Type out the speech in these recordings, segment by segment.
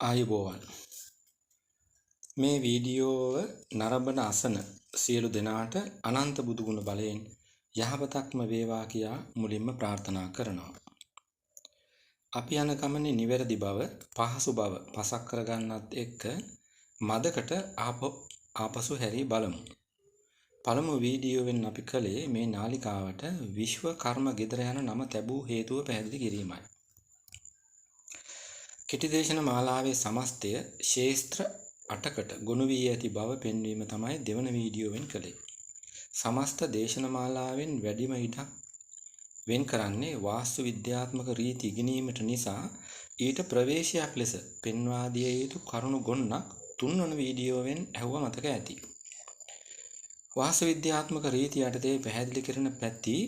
ආයුබෝවන් මේ වීඩියෝව නරඹන අසන සියලු දෙනාට අනන්ත බුදුගුණ බලයෙන් යහපතක්ම වේවා කියා මුලින්ම ප්‍රාර්ථනා කරනවා. අපි යන ගමනේ නිවැරදි බව, පහසු බව පසක් කරගන්නත් එක්ක මදකට ආපසු හැරී බලමු. පළමු වීඩියෝවෙන් අපි කළේ මේ නාලිකාවට විශ්ව කර්ම ගෙදර යන නම තැබූ හේතුව පැහැදිලි කිරීමයි. කෙටි දේශන මාලාවේ සමස්තය ශේස්ත්‍ර 8කට ගොනු වී ඇති බව පෙන්වීම තමයි දෙවන වීඩියෝවෙන් කළේ. සමස්ත දේශන මාලාවෙන් වැඩිම ඉඩක් වෙන් කරන්නේ වාස්තු විද්‍යාත්මක රීති ඉගෙනීමට නිසා ඊට ප්‍රවේශයක් ලෙස පෙන්වා දිය යුතු කරුණු ගොන්නක් තුන්වන වීඩියෝවෙන් ඇහුව මතක ඇති. වාස්තු විද්‍යාත්මක රීති යටතේ පැහැදිලි කරන පැති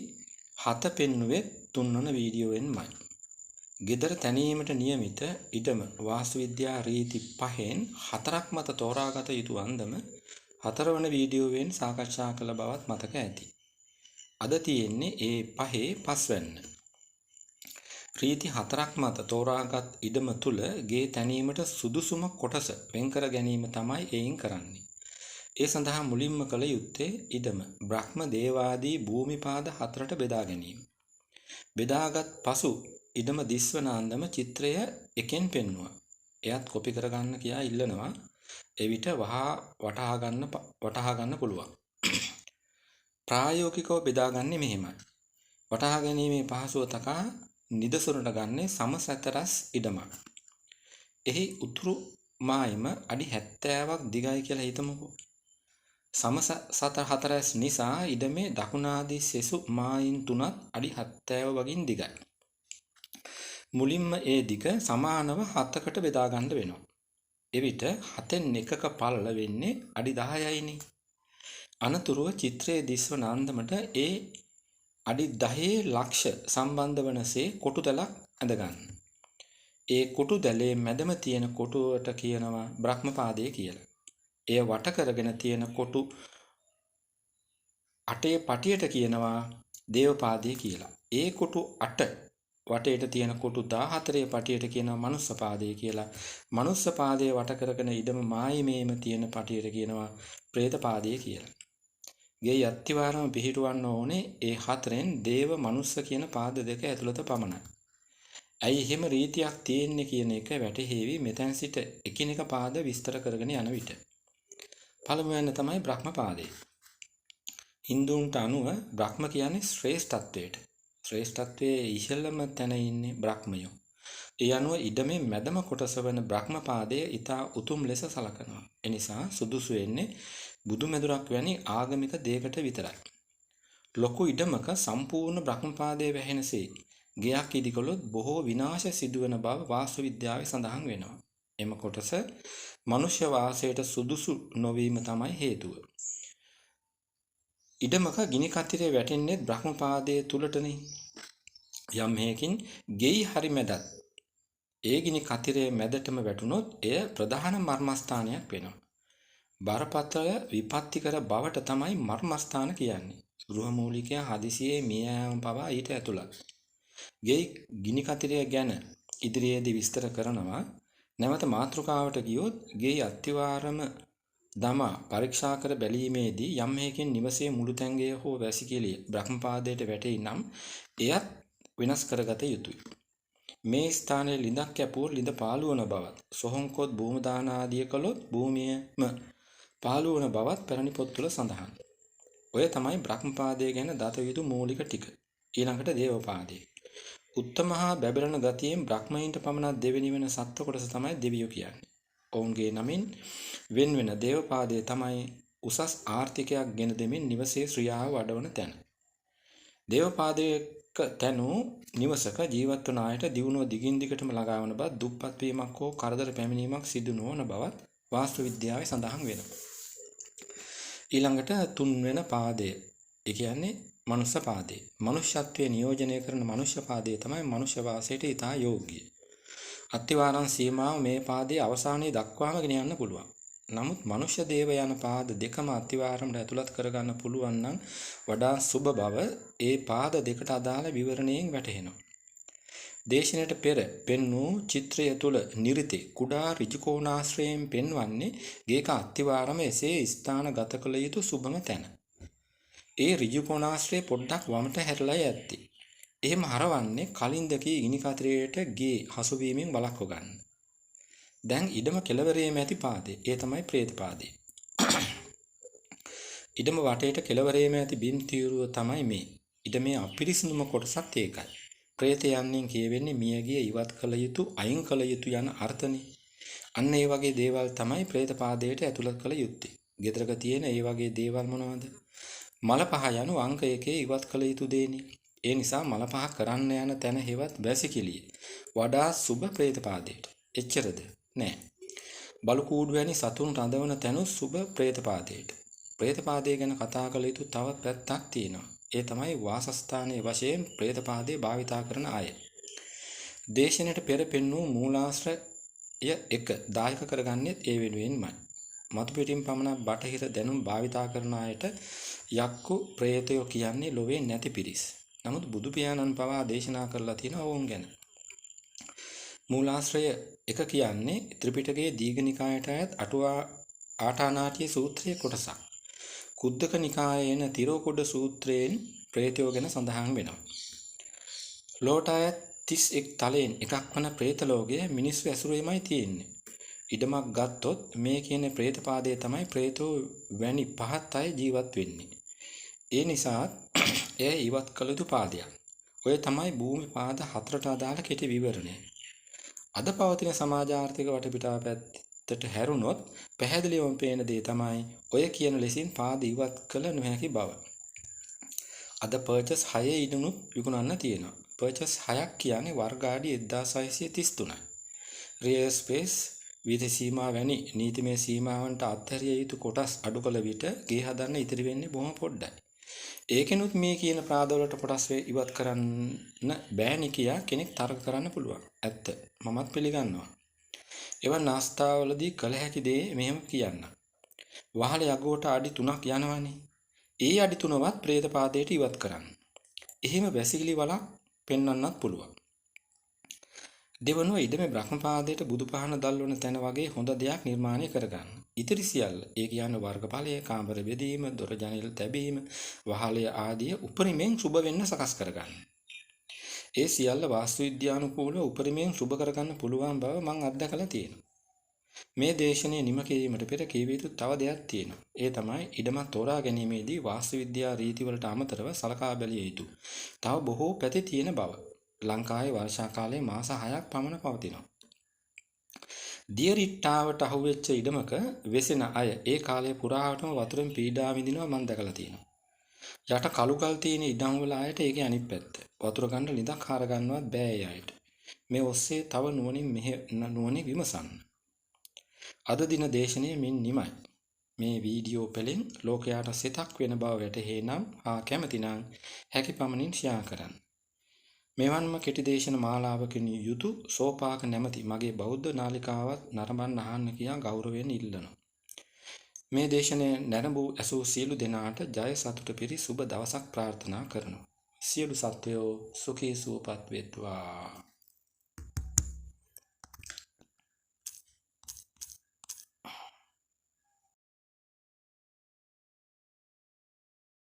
7 පෙන්වුවේ තුන්වන වීඩියෝවෙන්මයි. ගෙදර තැනීමට නියමිත ඉඩම වාස්තු විද්‍යා රීති 5න් 4ක් මත තෝරාගත යුතු අන්දම 4 වන වීඩියෝවෙන් සාකච්ඡා කළ බවත් මතක ඇති. අද තියෙන්නේ ඒ 5 පස්වැන්න. රීති 4ක් මත තෝරාගත් ඉඩම තුල ගේ තැනීමට සුදුසුම කොටස වෙන්කර ගැනීම තමයි එයින් කරන්නේ. ඒ සඳහා මුලින්ම කළ යුත්තේ ඉඩම බ්‍රහ්ම දේවාදී භූමිපාද 4ට බෙදා ගැනීම. බෙදාගත් පසු ඉඩම දිස්වන අන්දම චිත්‍රය එකෙන් පෙන්වුවා. එයත් කොපි කරගන්න කියා ඉල්ලනවා. එවිට වටහා ගන්න පුළුවන්. ප්‍රායෝගිකව බෙදාගන්නේ මෙහෙමයි. වටහා ගැනීමේ පහසුව තකා නිදසුනට ගන්නේ සමසතරස් ඉඩමක්. එහි උතුරු මායිම අඩි 70ක් දිගයි කියලා හිතමුකෝ. සමසතරස් නිසා ඉඩමේ දකුණාදී සෙසු මායින් තුනත් අඩි 70 වගින් දිගයි. මුලින්ම ඒ දිග සමානව 7කට බෙදා ගන්න වෙනවා. එවිට 7න් එකක පළල වෙන්නේ අඩි 10යිනේ. අනතුරුව චිත්‍රයේ දිස්වන අන්දමට ඒ අඩි 10 ලක්ෂ සම්බන්ධ වනසේ කොටු දැලක් ඇඳ ගන්න. ඒ කොටු දැලේ මැදම තියෙන කොටුවට කියනවා බ්‍රහ්මපාදය කියලා. එය වට කරගෙන තියෙන කොටු 8 පටියට කියනවා දේවපාදය කියලා. ඒ කොටු 8 වටේට තියෙන කොටු 14 පටියට කියනවා මනුස්සපාදය කියලා. මනුස්සපාදයේ වට කරගෙන ඉඩම මායිමේම තියෙන පටියට කියනවා പ്രേතපාදය කියලා. ගේ යත්තිවාරම පිහිටවන්න ඕනේ ඒ 4න් දේව මනුස්ස කියන පාද දෙක ඇතුළත පමණයි. ඇයි එහෙම රීතියක් තියෙන්නේ කියන එක වැටහෙවි මෙතෙන් සිට එකිනෙක පාද විස්තර කරගෙන යන විට. පළමුවෙන් තමයි බ්‍රහ්මපාදය. හින්දුන්ට අනුව බ්‍රහ්ම කියන්නේ ශ්‍රේෂ්ඨත්වයට. ශ්‍රේෂ්ඨත්වයේ ඉහළම තැන ඉන්නේ බ්‍රහ්මයෝ. ඒ අනුව ඉඩමේ මැදම කොටස වන බ්‍රහ්මපාදය ඊටා උතුම් ලෙස සලකනවා. එනිසා සුදුසු වෙන්නේ බුදුමෙදුරක් වැනි ආගමික දෙයකට විතරයි. ලොකු ඉඩමක සම්පූර්ණ බ්‍රහ්මපාදයේ වැහෙනසේ ගෙයක් ඉදිකළොත් බොහෝ විනාශ සිදුවන බව වාස්තු විද්‍යාවේ සඳහන් වෙනවා. එම කොටස මනුෂ්‍ය වාසයට සුදුසු නොවීම තමයි හේතුව. ඉඩමක ගිනි කතිරේ වැටෙන්නේ බ්‍රහ්මපාදයේ තුලටනේ. යම් හේකින් ගෙයි හරි මැදත් ඒ ගිනි කතිරේ මැදටම වැටුනොත් එය ප්‍රධාන මර්මස්ථානයක් වෙනවා. බරපතල විපත්තිකර බවට තමයි මර්මස්ථාන කියන්නේ. ගෘහමූලිකයා හදිසියේ මිය යාම පවා ඊට ඇතුළත්. ගෙයි ගිනි කතිරය ගැන ඉදිරියේදී විස්තර කරනවා. නැවත මාතෘකාවට ගියොත් ගෙයි අත්තිවාරම දමා පරීක්ෂා කර බැලීමේදී යම් හේකින් නිවසේ මුළු තැන්ගේ හෝ වැසිකිළිය බ්‍රහ්මපාදයට වැටෙයි නම් එයත් වෙනස් කරගත යුතුය. මේ ස්ථානයේ ලිඳක් කැපුවොත් ලිඳ පාළු වන බවත්, සොහොන්කොත් භූම දාන ආදිය කළොත් භූමියම පාළු වන බවත් පැරණි පොත්වල සඳහන්. ඔය තමයි බ්‍රහ්මපාදය ගැන දත යුතු මූලික ටික. ඊළඟට දේවපාදය. උත්තම හා බැබලන ගතියෙන් බ්‍රහ්මයින්ට පමණක් දෙවෙනි වෙන සත්ව කොටස තමයි දෙවියෝ කියන්නේ. ඔවුන්ගේ නමින් වෙන වෙන දේවපාදය තමයි උසස් ආර්ථිකයක් ගෙන දෙමින් නිවසේ ශ්‍රියාව වඩවන තැන. දේවපාදයක තැනූ නිවසක ජීවත් වන අයට දියුණුව දිගින් දිගටම ළඟා වන බවත්, දුප්පත් වීමක් හෝ කරදර පැමිණීමක් සිදු නොවන බවත් වාස්තු විද්‍යාවේ සඳහන් වෙනවා. ඊළඟට තුන්වෙන පාදය. ඒ කියන්නේ මනුෂ්‍ය පාදය. මනුෂ්‍යත්වයේ නියෝජනය කරන මනුෂ්‍ය පාදය තමයි මනුෂ්‍ය වාසයට ඉතා යෝග්‍ය. අත්තිවාරම් සීමාව මේ පාදයේ අවසානයේ දක්වාම ගෙන යන්න පුළුවන්. නමුත් මනුෂ්‍ය දේව යන පාද දෙකම අත්තිවාරමට ඇතුළත් කරගන්න පුළුවන් නම් වඩා සුබ බව ඒ පාද දෙකට අදාළ විවරණයෙන් වැටහෙනවා. දේශනයට පෙර පෙන් වූ චිත්‍රය තුළ නිරිතේ කුඩා ඍජුකෝණාශ්‍රයෙන් පෙන්වන්නේ ගේක අත්තිවාරම එසේ ස්ථානගත කළ යුතු සුබම තැන. ඒ ඍජුකෝණාශ්‍රය පොඩ්ඩක් වමට හැරලයි ඇත්තේ. එහෙම හරවන්නේ කලින් දකී ගිනි කතරයට ගේ හසුවීමෙන් වළක්ව ගන්න. දැන් ඉඩම කෙළවරේම ඇති පාදේ. ඒ තමයි ප්‍රේත පාදේ. ඉඩම වටේට කෙළවරේම ඇති බිම් තීරුව තමයි මේ. ඉඩමේ අපිරිසිදුම කොටසත් ඒකයි. ප්‍රේත යන්නෙන් කියවෙන්නේ මියගිය ඉවත් කළ යුතු අයින් කළ යුතු යන අර්ථනේ. අන්න ඒ වගේ දේවල් තමයි ප්‍රේත පාදයට ඇතුළත් කළ යුත්තේ. ගෙදරක තියෙන ඒ වගේ දේවල් මොනවද? මල පහ යනු අංක 1 ඉවත් කළ යුතු දේනේ. ඒ නිසා මල පහ කරන්න යන තැන හෙවත් වැසිකිළිය වඩා සුබ ප්‍රේත පාදයට. එච්චරද? නෑ. බලු කූඩු වැනි සතුන් රඳවන තැනු සුබ ප්‍රේත පාදයට. ප්‍රේත පාදය ගැන කතා කළ යුතු තවත් පැත්තක් තියෙනවා. ඒ තමයි වාසස්ථානයේ වශයෙන් ප්‍රේත පාදය භාවිතා කරන අය. දේශනයට පෙර පෙන් වූ මූලාශ්‍රය 1 දායක කරගන්නේ ඒ වෙනුවෙන්මයි. මතු පිටින් පමණක් බටහිර දැනුම් භාවිතා කරන අයට යක්කු ප්‍රේතයෝ කියන්නේ ලොවේ නැති පිරිස්. නමුත් බුදු පියාණන් පවා දේශනා කරලා තියෙන ඕන් ගැන. මූලාශ්‍රය 1 කියන්නේ ත්‍රිපිටකයේ දීඝනිකායට අයත් අටුවා ආටානාටිය සූත්‍රයේ කොටසක්. කුද්දක නිකායේ එන තිරෝකුඩ සූත්‍රයෙන් ප්‍රේතයෝ ගැන සඳහන් වෙනවා. ලෝට අයත් 31 තලයෙන් එකක් වන ප්‍රේත ලෝකය මිනිස්සු ඇසුරේමයි තියෙන්නේ. ඉඩමක් ගත්තොත් මේ කියන ප්‍රේත පාදයේ තමයි ප්‍රේතෝ වැනි පහත් අය ජීවත් වෙන්නේ. ඒ නිසා එය ඉවත් කළ යුතු පාදයක්. ඔය තමයි භූමි පාද 4ට අදාළ කෙටි විවරණය. අද පවතින සමාජ ආර්ථික වටපිටාව පැත්තට හැරුණොත් පැහැදිලිවම පේන දේ තමයි ඔය කියන ලෙසින් පාද ඉවත් කළ නොහැකි බව. අද පර්චස් 6 ඉදුණුත් විකුණන්න තියෙනවා. පර්චස් 6ක් කියන්නේ වර්ග අඩි 1633යි. රියල් ස්පේස් විද සීමා වැනි නීතිමය සීමාවන්ට අත්හැරිය යුතු කොටස් අඩු කළ විට ගේ හදන්න ඉතිරි වෙන්නේ බොහොම පොඩ්ඩයි. ඒකෙනුත් මේ කියන ප්‍රාදවලට කොටස් ඉවත් කරන්න බෑනි කියා කෙනෙක් තර්ක කරන්න පුළුවන්. ඇත්ත. මමත් පිළිගන්නවා. එවන් නාස්තාවලදී කළ හැකි දේ මෙහෙම කියන්න. වහල යගුවට අඩි 3ක් යනවනේ. ඒ අඩි 3වත් ප්‍රේත පාදයට ඉවත් කරන්න. එහෙම වැසිකිලි වලක් පෙන්වන්නත් පුළුවන්. දෙවනුව ඉඩමේ බ්‍රහ්ම පාදයට බුදු පහන දැල්වන තැන වගේ හොඳ දෙයක් නිර්මාණය කරගන්න. ඉතිරි සියල්ල ඒ කියන්නේ වර්ගඵලය, කාමර බෙදීම, දොර ජනෙල් තැබීම, වහලය ආදිය උපරිමයෙන් සුබ වෙන්න සකස් කරගන්න. ඒ සියල්ල වාස්තු විද්‍යානුකූලව උපරිමයෙන් සුබ කරගන්න පුළුවන් බව මම අත්දැකලා තියෙනවා. මේ දේශනය නිම කිරීමට පෙර කියවිය යුතු තව දෙයක් තියෙනවා. ඒ තමයි ඉඩමක් තෝරා ගැනීමේදී වාස්තු විද්‍යා රීතිවලට අමතරව සලකා බැලිය යුතු තව බොහෝ පැති තියෙන බව. ලංකාවේ වර්ෂා කාලයේ මාස 6ක් පමණ පවතිනවා. දියරිට්ටාවට අහුවෙච්ච ඉඩමක වෙසෙන අය ඒ කාලය පුරාවටම වතුරෙන් පීඩා විඳිනවා මම දැකලා තියෙනවා. යට කළු කල් තියෙන ඉඩම් වල අයට ඒකේ අනිත් පැත්ත. වතුර ගන්න ලිඳක් හාර ගන්නවත් බෑ ඒ අයට. මේ ඔස්සේ තව නුවණින් විමසන්න. අද දින දේශනය මින් නිමයි. මේ වීඩියෝ පෙළෙන් ලෝකයාට සිතක් වෙන බව වැටහෙනම් කැමතිනම් හැකි පමණින් ෂෙයා කරන්න. මෙවන්ම කෙටි දේශන මාලාවකින් යුතු සෝපාක නැමැති මගේ බෞද්ධ නාලිකාවත් නරඹන්න අහන්න කියා ගෞරවයෙන් ඉල්ලනවා. මේ දේශනය නැරඹූ ඇසූ සියලු දෙනාට ජය සතුට පිරි සුබ දවසක් ප්‍රාර්ථනා කරනවා. සියලු සත්වයෝ සුඛී සුවපත් වෙත්වා.